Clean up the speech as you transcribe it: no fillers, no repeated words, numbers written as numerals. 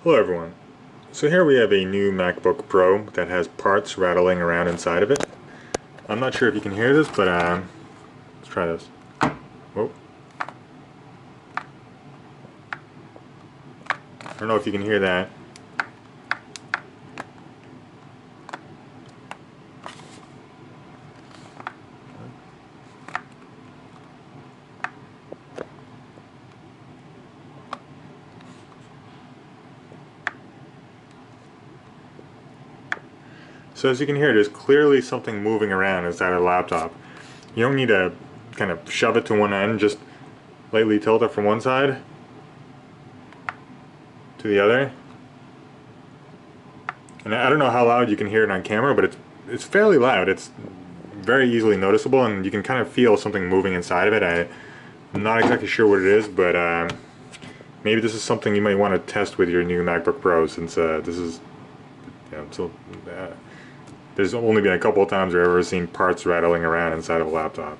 Hello everyone. So here we have a new MacBook Pro that has parts rattling around inside of it. I'm not sure if you can hear this, but let's try this. Whoa. I don't know if you can hear that. So as you can hear, there's clearly something moving around inside of the laptop. You don't need to kind of shove it to one end, just lightly tilt it from one side to the other. And I don't know how loud you can hear it on camera, but it's fairly loud. It's very easily noticeable, and you can kind of feel something moving inside of it. I'm not exactly sure what it is, but maybe this is something you might want to test with your new MacBook Pro, since this is, there's only been a couple of times where I've ever seen parts rattling around inside of a laptop.